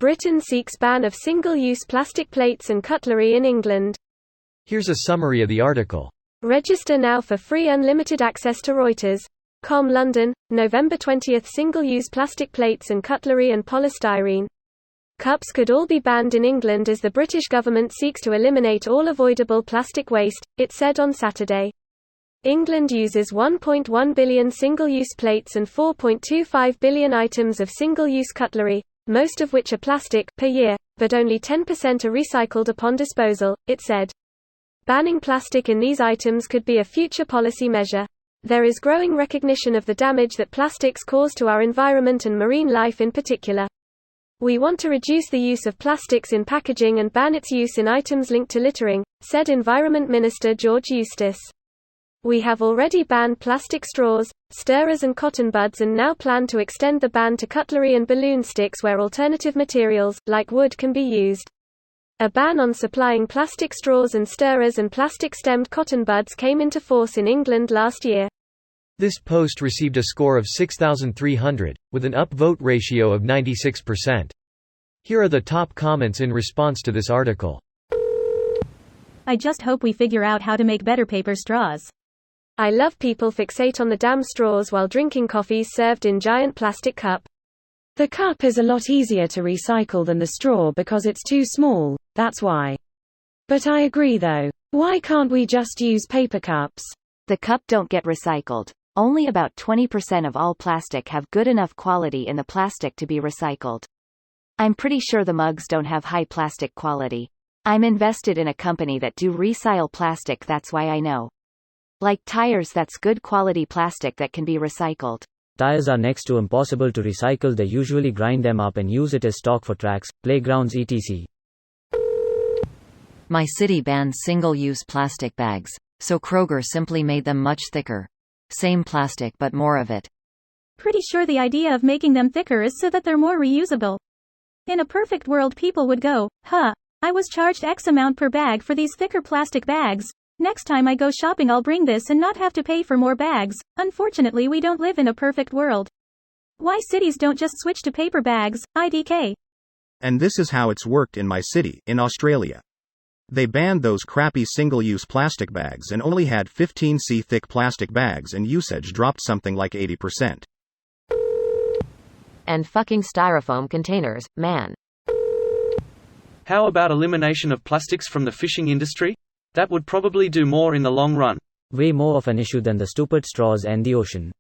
Britain seeks ban of single-use plastic plates and cutlery in England. Here's a summary of the article. Register now for free unlimited access to Reuters.com London, November 20. Single-use plastic plates and cutlery and polystyrene cups could all be banned in England as the British government seeks to eliminate all avoidable plastic waste, it said on Saturday. England uses 1.1 billion single-use plates and 4.25 billion items of single-use cutlery, most of which are plastic, per year, but only 10% are recycled upon disposal, it said. Banning plastic in these items could be a future policy measure. There is growing recognition of the damage that plastics cause to our environment and marine life in particular. We want to reduce the use of plastics in packaging and ban its use in items linked to littering, said Environment Minister George Eustice. We have already banned plastic straws, stirrers and cotton buds and now plan to extend the ban to cutlery and balloon sticks where alternative materials, like wood, can be used. A ban on supplying plastic straws and stirrers and plastic-stemmed cotton buds came into force in England last year. This post received a score of 6,300, with an upvote ratio of 96%. Here are the top comments in response to this article. I just hope we figure out how to make better paper straws. I love people fixate on the damn straws while drinking coffees served in giant plastic cup. The cup is a lot easier to recycle than the straw because it's too small, that's why. But I agree though. Why can't we just use paper cups? The cup don't get recycled. Only about 20% of all plastic have good enough quality in the plastic to be recycled. I'm pretty sure the mugs don't have high plastic quality. I'm invested in a company that do recycle plastic, that's why I know. Like tires, that's good quality plastic that can be recycled. Tires are next to impossible to recycle. They usually grind them up and use it as stock for tracks, playgrounds etc. My city banned single-use plastic bags, so Kroger simply made them much thicker. Same plastic but more of it. Pretty sure the idea of making them thicker is so that they're more reusable. In a perfect world people would go, I was charged X amount per bag for these thicker plastic bags. Next time I go shopping I'll bring this and not have to pay for more bags. Unfortunately we don't live in a perfect world. Why cities don't just switch to paper bags, IDK. And this is how it's worked in my city, in Australia. They banned those crappy single-use plastic bags and only had 15C thick plastic bags and usage dropped something like 80%. And fucking styrofoam containers, man. How about elimination of plastics from the fishing industry? That would probably do more in the long run. Way more of an issue than the stupid straws and the ocean.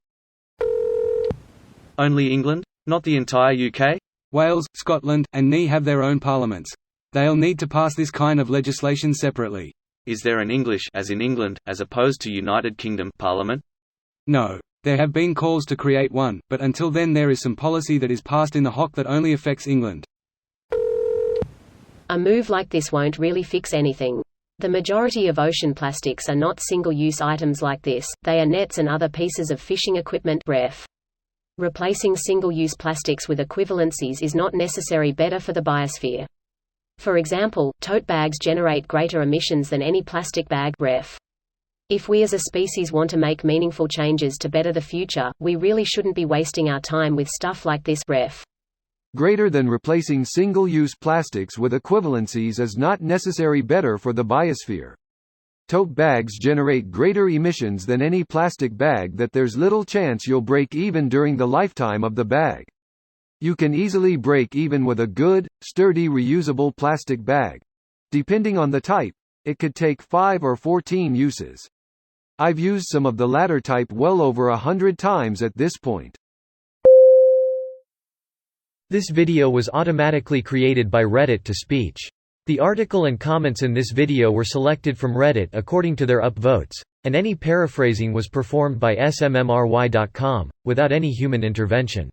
Only England? Not the entire UK? Wales, Scotland, and NE have their own parliaments. They'll need to pass this kind of legislation separately. Is there an English, as in England, as opposed to United Kingdom, Parliament? No. There have been calls to create one, but until then there is some policy that is passed in the HOC that only affects England. A move like this won't really fix anything. The majority of ocean plastics are not single-use items like this, they are nets and other pieces of fishing equipment ref. Replacing single-use plastics with equivalencies is not necessarily better for the biosphere. For example, tote bags generate greater emissions than any plastic bag ref. If we as a species want to make meaningful changes to better the future, we really shouldn't be wasting our time with stuff like this ref. Greater than replacing single-use plastics with equivalencies is not necessarily better for the biosphere. Tote bags generate greater emissions than any plastic bag that there's little chance you'll break even during the lifetime of the bag. You can easily break even with a good, sturdy reusable plastic bag. Depending on the type, it could take 5 or 14 uses. I've used some of the latter type well over 100 times at this point. This video was automatically created by Reddit to speech. The article and comments in this video were selected from Reddit according to their upvotes, and any paraphrasing was performed by smmry.com, without any human intervention.